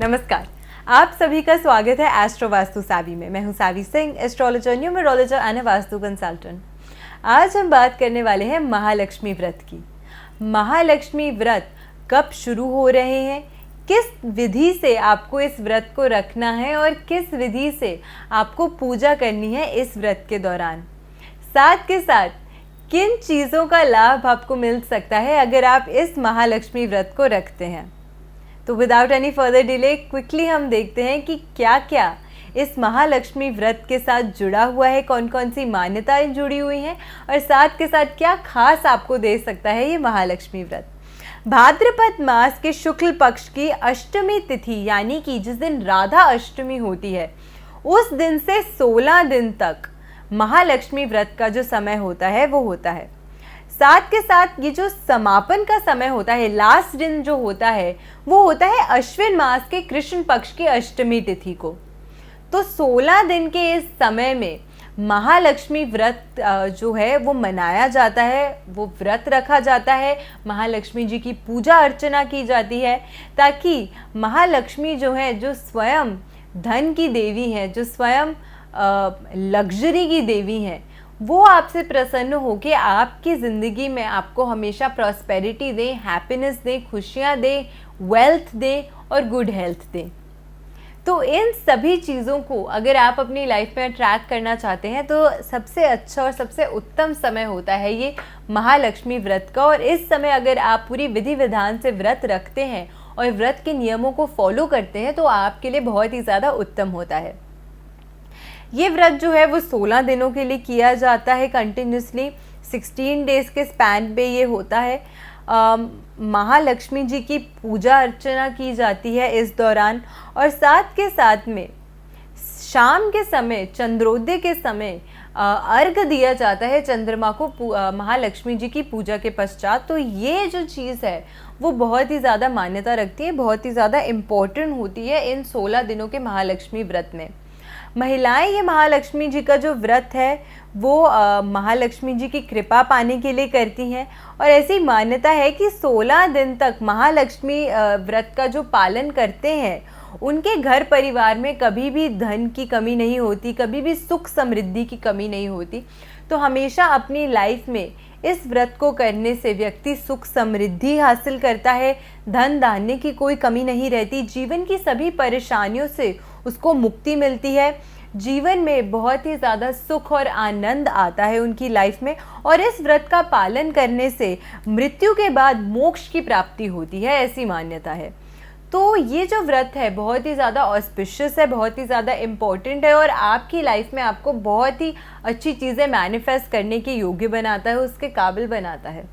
नमस्कार, आप सभी का स्वागत है एस्ट्रो वास्तु सावी में। मैं हूं Savi Singh, astrologer, numerologist and vastu consultant. आज हम बात करने वाले हैं महालक्ष्मी व्रत की। महालक्ष्मी व्रत कब शुरू हो रहे हैं, किस विधि से आपको इस व्रत को रखना है और किस विधि से आपको पूजा करनी है इस व्रत के दौरान, साथ के साथ किन चीज़ों का लाभ आपको मिल सकता है अगर आप इस महालक्ष्मी व्रत को रखते हैं। तो without any further delay quickly हम देखते हैं कि क्या क्या इस महालक्ष्मी व्रत के साथ जुड़ा हुआ है, कौन कौन सी मान्यताएं जुड़ी हुई हैं और साथ के साथ क्या खास आपको दे सकता है ये महालक्ष्मी व्रत। भाद्रपद मास के शुक्ल पक्ष की अष्टमी तिथि यानी कि जिस दिन राधा अष्टमी होती है उस दिन से 16 दिन तक महालक्ष्मी व्रत का जो समय होता है वो होता है। साथ के साथ ये जो समापन का समय होता है, लास्ट दिन जो होता है वो होता है अश्विन मास के कृष्ण पक्ष की अष्टमी तिथि को। तो 16 दिन के इस समय में महालक्ष्मी व्रत जो है वो मनाया जाता है, वो व्रत रखा जाता है, महालक्ष्मी जी की पूजा अर्चना की जाती है ताकि महालक्ष्मी जो है, जो स्वयं धन की देवी है, जो स्वयं लग्जरी की देवी हैं, वो आपसे प्रसन्न हो के आपकी ज़िंदगी में आपको हमेशा प्रॉस्पेरिटी दे, हैप्पीनेस दे, खुशियाँ दे, वेल्थ दे और गुड हेल्थ दे। तो इन सभी चीज़ों को अगर आप अपनी लाइफ में अट्रैक्ट करना चाहते हैं तो सबसे अच्छा और सबसे उत्तम समय होता है ये महालक्ष्मी व्रत का। और इस समय अगर आप पूरी विधि विधान से व्रत रखते हैं और व्रत के नियमों को फॉलो करते हैं तो आपके लिए बहुत ही ज़्यादा उत्तम होता है। ये व्रत जो है वो 16 दिनों के लिए किया जाता है कंटिन्यूसली, 16 डेज़ के स्पैन पे ये होता है। महालक्ष्मी जी की पूजा अर्चना की जाती है इस दौरान और साथ के साथ में शाम के समय, चंद्रोदय के समय अर्घ दिया जाता है चंद्रमा को महालक्ष्मी जी की पूजा के पश्चात। तो ये जो चीज़ है वो बहुत ही ज़्यादा मान्यता रखती है, बहुत ही ज़्यादा इम्पोर्टेंट होती है इन 16 दिनों के महालक्ष्मी व्रत में। महिलाएं ये महालक्ष्मी जी का जो व्रत है वो महालक्ष्मी जी की कृपा पाने के लिए करती हैं और ऐसी मान्यता है कि 16 दिन तक महालक्ष्मी व्रत का जो पालन करते हैं उनके घर परिवार में कभी भी धन की कमी नहीं होती, कभी भी सुख समृद्धि की कमी नहीं होती। तो हमेशा अपनी लाइफ में इस व्रत को करने से व्यक्ति सुख समृद्धि हासिल करता है, धन धान्य की कोई कमी नहीं रहती, जीवन की सभी परेशानियों से उसको मुक्ति मिलती है, जीवन में बहुत ही ज़्यादा सुख और आनंद आता है उनकी लाइफ में। और इस व्रत का पालन करने से मृत्यु के बाद मोक्ष की प्राप्ति होती है, ऐसी मान्यता है। तो ये जो व्रत है बहुत ही ज़्यादा ऑस्पिशियस है, बहुत ही ज़्यादा इम्पॉर्टेंट है और आपकी लाइफ में आपको बहुत ही अच्छी चीज़ें मैनिफेस्ट करने के योग्य बनाता है, उसके काबिल बनाता है।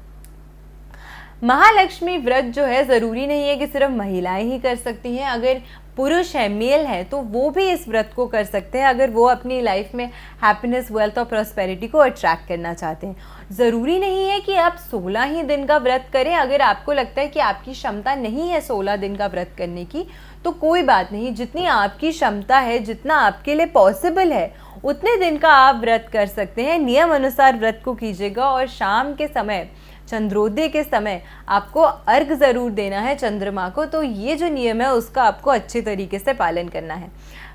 महालक्ष्मी व्रत जो है ज़रूरी नहीं है कि सिर्फ महिलाएं ही कर सकती हैं, अगर पुरुष है, मेल है, तो वो भी इस व्रत को कर सकते हैं अगर वो अपनी लाइफ में हैप्पीनेस, वेल्थ और प्रॉस्पेरिटी को अट्रैक्ट करना चाहते हैं। ज़रूरी नहीं है कि आप 16 ही दिन का व्रत करें। अगर आपको लगता है कि आपकी क्षमता नहीं है 16 दिन का व्रत करने की तो कोई बात नहीं, जितनी आपकी क्षमता है, जितना आपके लिए पॉसिबल है उतने दिन का आप व्रत कर सकते हैं। नियम अनुसार व्रत को कीजिएगा और शाम के समय, चंद्रोदय के समय आपको अर्घ ज़रूर देना है चंद्रमा को। तो ये जो नियम है उसका आपको अच्छे तरीके से पालन करना है।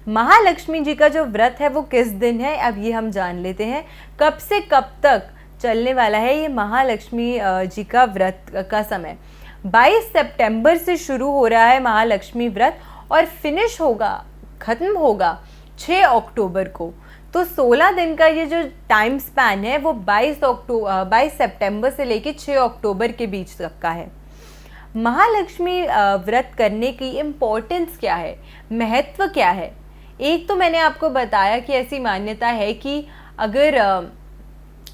महालक्ष्मी जी का जो व्रत है वो किस दिन है, अब ये हम जान लेते हैं। कब से कब तक चलने वाला है ये महालक्ष्मी जी का व्रत का समय। 22 सितंबर से शुरू हो रहा है महालक्ष्मी व्रत और फिनिश होगा, ख़त्म होगा 6 अक्टूबर को। तो 16 दिन का ये जो टाइम स्पैन है वो 22 सितंबर से लेकर 6 अक्टूबर के बीच तक का है। महालक्ष्मी व्रत करने की इम्पोर्टेंस क्या है, महत्व क्या है। एक तो मैंने आपको बताया कि ऐसी मान्यता है कि अगर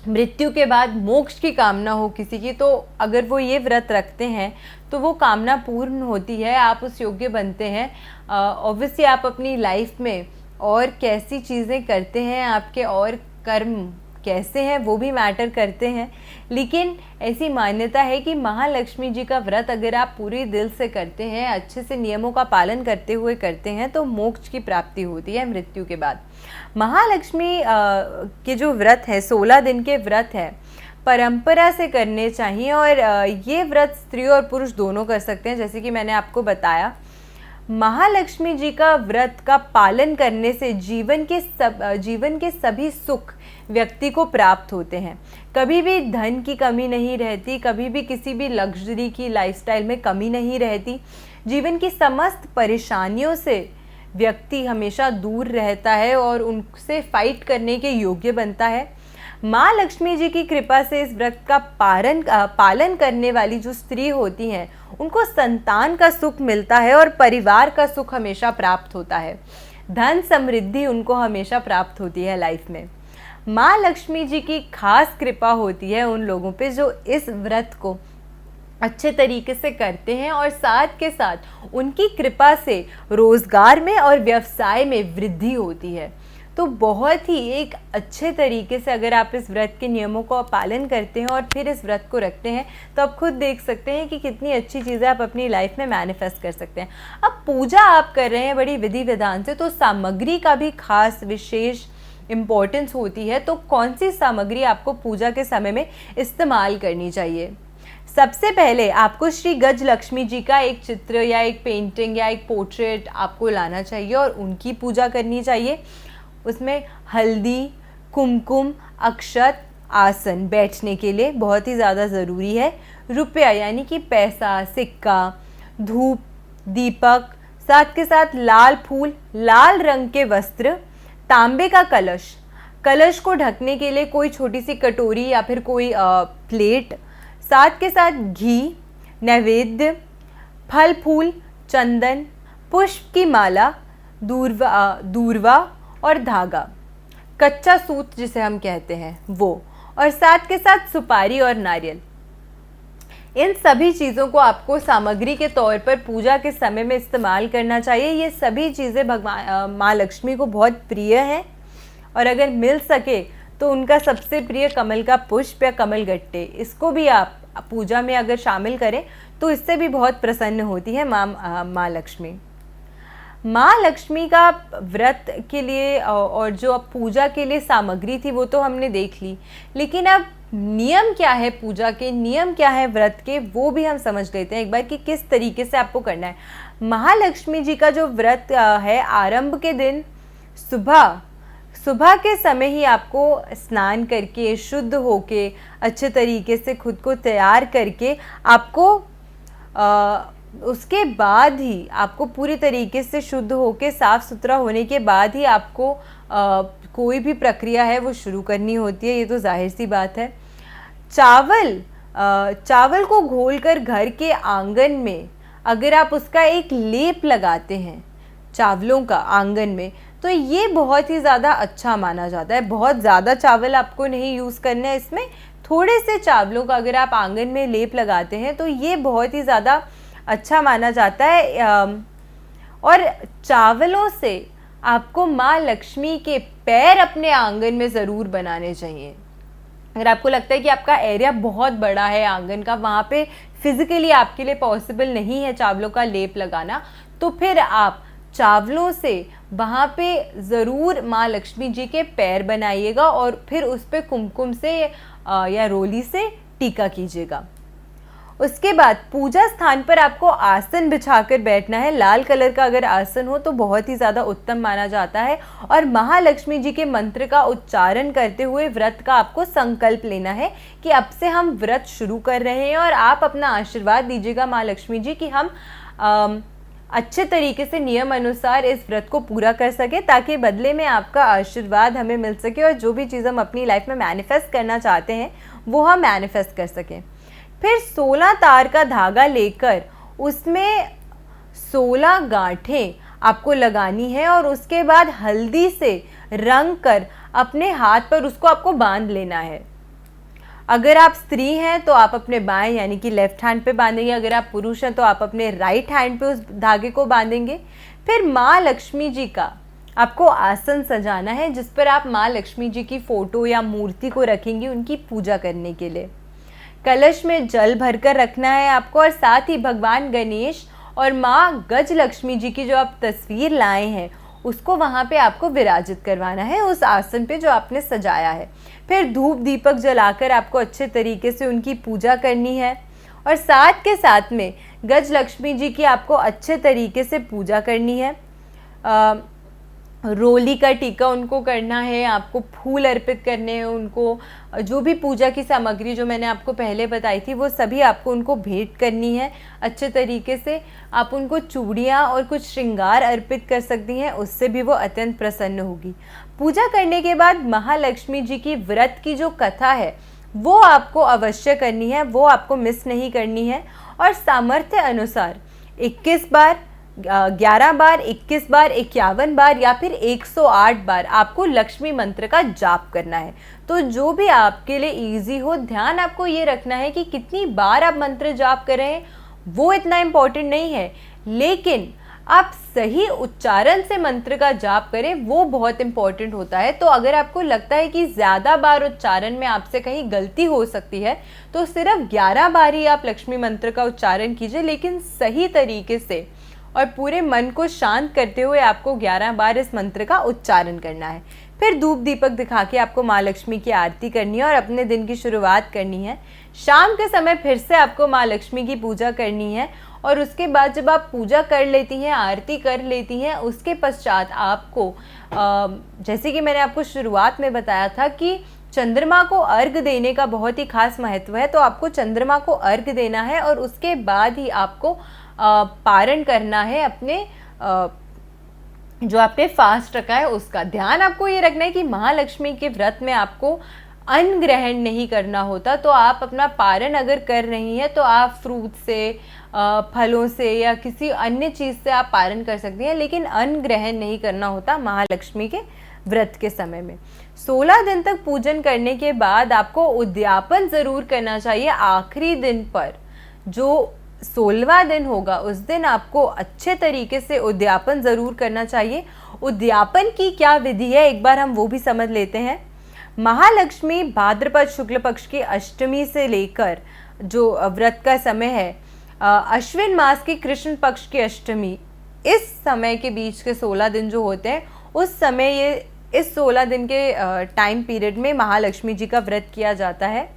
मृत्यु के बाद मोक्ष की कामना हो किसी की तो अगर वो ये व्रत रखते हैं तो वो कामना पूर्ण होती है, आप उस योग्य बनते हैं। ऑब्वियसली आप अपनी लाइफ में और कैसी चीज़ें करते हैं, आपके और कर्म कैसे हैं वो भी मैटर करते हैं। लेकिन ऐसी मान्यता है कि महालक्ष्मी जी का व्रत अगर आप पूरे दिल से करते हैं, अच्छे से नियमों का पालन करते हुए करते हैं तो मोक्ष की प्राप्ति होती है मृत्यु के बाद। महालक्ष्मी के जो व्रत है 16 दिन के व्रत है, परंपरा से करने चाहिए और ये व्रत स्त्री और पुरुष दोनों कर सकते हैं। जैसे कि मैंने आपको बताया महालक्ष्मी जी का व्रत का पालन करने से जीवन के सभी सुख व्यक्ति को प्राप्त होते हैं। कभी भी धन की कमी नहीं रहती, कभी भी किसी भी लग्जरी की लाइफस्टाइल में कमी नहीं रहती। जीवन की समस्त परेशानियों से व्यक्ति हमेशा दूर रहता है और उनसे फाइट करने के योग्य बनता है। माँ लक्ष्मी जी की कृपा से इस व्रत का पालन करने वाली जो स्त्री होती हैं उनको संतान का सुख मिलता है और परिवार का सुख हमेशा प्राप्त होता है। धन समृद्धि उनको हमेशा प्राप्त होती है लाइफ में। माँ लक्ष्मी जी की खास कृपा होती है उन लोगों पे जो इस व्रत को अच्छे तरीके से करते हैं और साथ के साथ उनकी कृपा से रोज़गार में और व्यवसाय में वृद्धि होती है। तो बहुत ही एक अच्छे तरीके से अगर आप इस व्रत के नियमों का पालन करते हैं और फिर इस व्रत को रखते हैं तो आप खुद देख सकते हैं कि कितनी अच्छी चीज़ें आप अपनी लाइफ में मैनिफेस्ट कर सकते हैं। अब पूजा आप कर रहे हैं बड़ी विधि विधान से, तो सामग्री का भी खास विशेष इम्पोर्टेंस होती है। तो कौन सी सामग्री आपको पूजा के समय में इस्तेमाल करनी चाहिए? सबसे पहले आपको श्री गज लक्ष्मी जी का एक चित्र या एक पेंटिंग या एक पोर्ट्रेट आपको लाना चाहिए और उनकी पूजा करनी चाहिए। उसमें हल्दी, कुमकुम, अक्षत, आसन बैठने के लिए बहुत ही ज़्यादा ज़रूरी है। रुपया यानी कि पैसा, सिक्का, धूप, दीपक, साथ के साथ लाल फूल, लाल रंग के वस्त्र, तांबे का कलश, कलश को ढकने के लिए कोई छोटी सी कटोरी या फिर कोई प्लेट, साथ के साथ घी, नैवेद्य, फल फूल, चंदन, पुष्प की माला, दूर्वा और धागा, कच्चा सूत जिसे हम कहते हैं वो, और साथ के साथ सुपारी और नारियल। इन सभी चीज़ों को आपको सामग्री के तौर पर पूजा के समय में इस्तेमाल करना चाहिए। ये सभी चीज़ें भगवान माँ लक्ष्मी को बहुत प्रिय हैं और अगर मिल सके तो उनका सबसे प्रिय कमल का पुष्प या कमल गट्टे, इसको भी आप पूजा में अगर शामिल करें तो इससे भी बहुत प्रसन्न होती है माँ लक्ष्मी। माँ लक्ष्मी का व्रत के लिए और जो अब पूजा के लिए सामग्री थी वो तो हमने देख ली, लेकिन अब नियम क्या है, पूजा के नियम क्या है व्रत के, वो भी हम समझ लेते हैं एक बार कि किस तरीके से आपको करना है। महालक्ष्मी जी का जो व्रत है, आरंभ के दिन सुबह के समय ही आपको स्नान करके शुद्ध होके अच्छे तरीके से खुद को तैयार करके आपको उसके बाद ही आपको पूरी तरीके से शुद्ध होके साफ़ सुथरा होने के बाद ही आपको कोई भी प्रक्रिया है वो शुरू करनी होती है। ये तो जाहिर सी बात है। चावल को घोलकर घर के आंगन में अगर आप उसका एक लेप लगाते हैं चावलों का आंगन में, तो ये बहुत ही ज़्यादा अच्छा माना जाता है। बहुत ज़्यादा चावल आपको नहीं यूज़ करना है इसमें, थोड़े से चावलों का अगर आप आंगन में लेप लगाते हैं तो ये बहुत ही ज़्यादा अच्छा माना जाता है। और चावलों से आपको माँ लक्ष्मी के पैर अपने आंगन में ज़रूर बनाने चाहिए। अगर आपको लगता है कि आपका एरिया बहुत बड़ा है आंगन का, वहाँ पे फिज़िकली आपके लिए पॉसिबल नहीं है चावलों का लेप लगाना, तो फिर आप चावलों से वहाँ पे ज़रूर माँ लक्ष्मी जी के पैर बनाइएगा और फिर उस पर कुमकुम से या रोली से टीका कीजिएगा। उसके बाद पूजा स्थान पर आपको आसन बिछाकर बैठना है। लाल कलर का अगर आसन हो तो बहुत ही ज़्यादा उत्तम माना जाता है। और महालक्ष्मी जी के मंत्र का उच्चारण करते हुए व्रत का आपको संकल्प लेना है कि अब से हम व्रत शुरू कर रहे हैं और आप अपना आशीर्वाद दीजिएगा माँ लक्ष्मी जी कि हम अच्छे तरीके से नियम अनुसार इस व्रत को पूरा कर सके, ताकि बदले में आपका आशीर्वाद हमें मिल सके और जो भी चीज़ हम अपनी लाइफ में मैनिफेस्ट करना चाहते हैं वो हम मैनिफेस्ट कर सकें। फिर 16 तार का धागा लेकर उसमें 16 गांठें आपको लगानी है और उसके बाद हल्दी से रंग कर अपने हाथ पर उसको आपको बांध लेना है। अगर आप स्त्री हैं तो आप अपने बाएं यानी कि लेफ्ट हैंड पे बांधेंगे, अगर आप पुरुष हैं तो आप अपने राइट हैंड पे उस धागे को बांधेंगे। फिर माँ लक्ष्मी जी का आपको आसन सजाना है जिस पर आप माँ लक्ष्मी जी की फ़ोटो या मूर्ति को रखेंगे उनकी पूजा करने के लिए। कलश में जल भरकर रखना है आपको और साथ ही भगवान गणेश और माँ गज लक्ष्मी जी की जो आप तस्वीर लाए हैं उसको वहाँ पे आपको विराजित करवाना है उस आसन पे जो आपने सजाया है। फिर धूप दीपक जलाकर आपको अच्छे तरीके से उनकी पूजा करनी है और साथ के साथ में गज लक्ष्मी जी की आपको अच्छे तरीके से पूजा करनी है। रोली का टीका उनको करना है, आपको फूल अर्पित करने हैं उनको, जो भी पूजा की सामग्री जो मैंने आपको पहले बताई थी वो सभी आपको उनको भेंट करनी है अच्छे तरीके से। आप उनको चूड़ियाँ और कुछ श्रृंगार अर्पित कर सकती हैं, उससे भी वो अत्यंत प्रसन्न होगी। पूजा करने के बाद महालक्ष्मी जी की व्रत की जो कथा है वो आपको अवश्य करनी है, वो आपको मिस नहीं करनी है। और सामर्थ्य अनुसार 21 बार, 11 बार, 21 बार, 51 बार या फिर 108 बार आपको लक्ष्मी मंत्र का जाप करना है। तो जो भी आपके लिए इजी हो, ध्यान आपको ये रखना है कि कितनी बार आप मंत्र जाप कर रहे हैं वो इतना इम्पोर्टेंट नहीं है, लेकिन आप सही उच्चारण से मंत्र का जाप करें वो बहुत इम्पोर्टेंट होता है। तो अगर आपको लगता है कि ज़्यादा बार उच्चारण में आपसे कहीं गलती हो सकती है तो सिर्फ 11 बार ही आप लक्ष्मी मंत्र का उच्चारण कीजिए, लेकिन सही तरीके से और पूरे मन को शांत करते हुए आपको 11 बार इस मंत्र का उच्चारण करना है। फिर धूप दीपक दिखा के आपको माँ लक्ष्मी की आरती करनी है और अपने दिन की शुरुआत करनी है। शाम के समय फिर से आपको माँ लक्ष्मी की पूजा करनी है और उसके बाद जब आप पूजा कर लेती हैं, आरती कर लेती हैं, उसके पश्चात आपको जैसे कि मैंने आपको शुरुआत में बताया था कि चंद्रमा को अर्घ देने का बहुत ही खास महत्व है, तो आपको चंद्रमा को अर्घ देना है और उसके बाद ही आपको पारण करना है अपने जो आपने फास्ट रखा है उसका। ध्यान आपको ये रखना है कि महालक्ष्मी के व्रत में आपको अन्न ग्रहण नहीं करना होता। तो आप अपना पारण अगर कर रही हैं तो आप फ्रूट से, फलों से या किसी अन्य चीज़ से आप पारण कर सकती हैं, लेकिन अन्न ग्रहण नहीं करना होता महालक्ष्मी के व्रत के समय में। 16 दिन तक पूजन करने के बाद आपको उद्यापन ज़रूर करना चाहिए। आखिरी दिन पर जो 16वां दिन होगा उस दिन आपको अच्छे तरीके से उद्यापन ज़रूर करना चाहिए। उद्यापन की क्या विधि है एक बार हम वो भी समझ लेते हैं। महालक्ष्मी भाद्रपद शुक्ल पक्ष की अष्टमी से लेकर जो व्रत का समय है अश्विन मास की कृष्ण पक्ष की अष्टमी, इस समय के बीच के 16 दिन जो होते हैं उस समय ये इस 16 दिन के टाइम पीरियड में महालक्ष्मी जी का व्रत किया जाता है।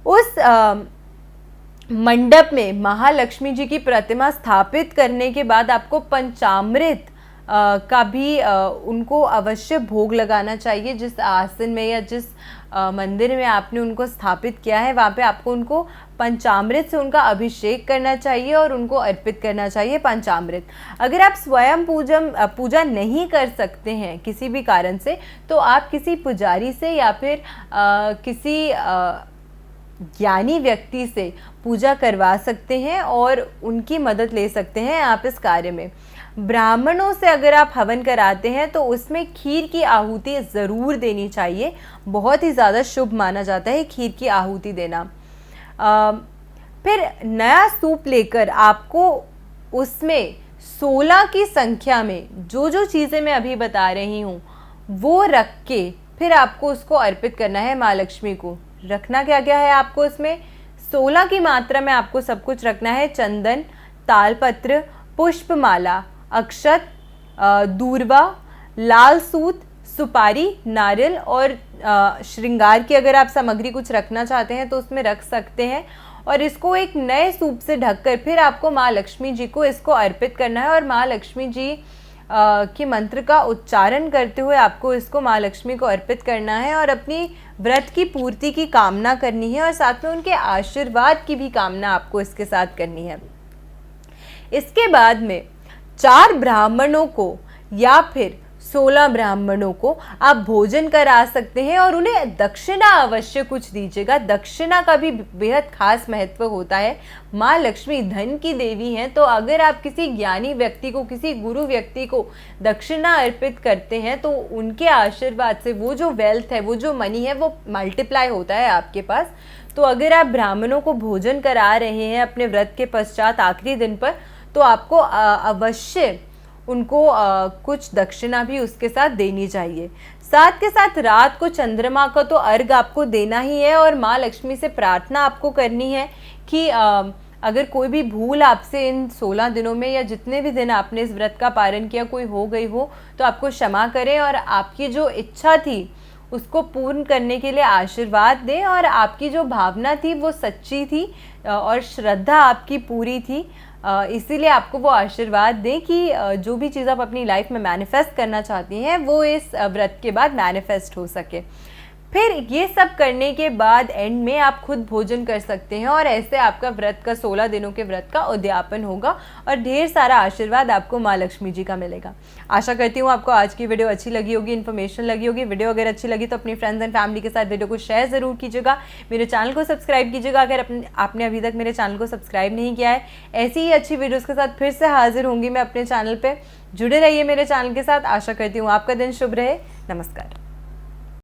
उस मंडप में महालक्ष्मी जी की प्रतिमा स्थापित करने के बाद आपको पंचामृत का भी उनको अवश्य भोग लगाना चाहिए। जिस आसन में या जिस मंदिर में आपने उनको स्थापित किया है वहाँ पे आपको उनको पंचामृत से उनका अभिषेक करना चाहिए और उनको अर्पित करना चाहिए पंचामृत। अगर आप स्वयं पूजा नहीं कर सकते हैं किसी भी कारण से तो आप किसी पुजारी से या फिर किसी ज्ञानी व्यक्ति से पूजा करवा सकते हैं और उनकी मदद ले सकते हैं आप इस कार्य में। ब्राह्मणों से अगर आप हवन कराते हैं तो उसमें खीर की आहुति ज़रूर देनी चाहिए, बहुत ही ज़्यादा शुभ माना जाता है खीर की आहुति देना। फिर नया सूप लेकर आपको उसमें 16 की संख्या में जो जो चीज़ें मैं अभी बता रही हूँ वो रख के फिर आपको उसको अर्पित करना है माँ लक्ष्मी को। रखना क्या क्या है आपको इसमें, 16 की मात्रा में आपको सब कुछ रखना है। चंदन, तालपत्र, पुष्पमाला, अक्षत, दूर्वा, लाल सूत, सुपारी, नारियल और श्रृंगार की अगर आप सामग्री कुछ रखना चाहते हैं तो उसमें रख सकते हैं। और इसको एक नए सूप से ढककर फिर आपको माँ लक्ष्मी जी को इसको अर्पित करना है और माँ लक्ष्मी जी के मंत्र का उच्चारण करते हुए आपको इसको माँ लक्ष्मी को अर्पित करना है और अपनी व्रत की पूर्ति की कामना करनी है और साथ में उनके आशीर्वाद की भी कामना आपको इसके साथ करनी है। इसके बाद में 4 ब्राह्मणों को या फिर 16 ब्राह्मणों को आप भोजन करा सकते हैं और उन्हें दक्षिणा अवश्य कुछ दीजिएगा। दक्षिणा का भी बेहद खास महत्व होता है। माँ लक्ष्मी धन की देवी हैं, तो अगर आप किसी ज्ञानी व्यक्ति को, किसी गुरु व्यक्ति को दक्षिणा अर्पित करते हैं तो उनके आशीर्वाद से वो जो वेल्थ है, वो जो मनी है, वो मल्टीप्लाई होता है आपके पास। तो अगर आप ब्राह्मणों को भोजन करा रहे हैं अपने व्रत के पश्चात आखिरी दिन पर तो आपको अवश्य उनको कुछ दक्षिणा भी उसके साथ देनी चाहिए। साथ के साथ रात को चंद्रमा का तो अर्घ आपको देना ही है और माँ लक्ष्मी से प्रार्थना आपको करनी है कि अगर कोई भी भूल आपसे इन 16 दिनों में या जितने भी दिन आपने इस व्रत का पालन किया कोई हो गई हो तो आपको क्षमा करें और आपकी जो इच्छा थी उसको पूर्ण करने के लिए आशीर्वाद दें और आपकी जो भावना थी वो सच्ची थी और श्रद्धा आपकी पूरी थी, इसीलिए आपको वो आशीर्वाद दें कि जो भी चीज़ आप अपनी लाइफ में मैनिफेस्ट करना चाहती हैं वो इस व्रत के बाद मैनिफेस्ट हो सके। फिर ये सब करने के बाद एंड में आप खुद भोजन कर सकते हैं और ऐसे आपका व्रत का 16 दिनों के व्रत का उद्यापन होगा और ढेर सारा आशीर्वाद आपको माँ लक्ष्मी जी का मिलेगा। आशा करती हूँ आपको आज की वीडियो अच्छी लगी होगी, इन्फॉर्मेशन लगी होगी। वीडियो अगर अच्छी लगी तो अपनी फ्रेंड्स एंड फैमिली के साथ वीडियो को शेयर ज़रूर कीजिएगा। मेरे चैनल को सब्सक्राइब कीजिएगा अगर आपने अभी तक मेरे चैनल को सब्सक्राइब नहीं किया है। ऐसी ही अच्छी वीडियोज़ के साथ फिर से हाजिर होंगी मैं अपने चैनल पर। जुड़े रहिए मेरे चैनल के साथ। आशा करती हूँ आपका दिन शुभ रहे। नमस्कार।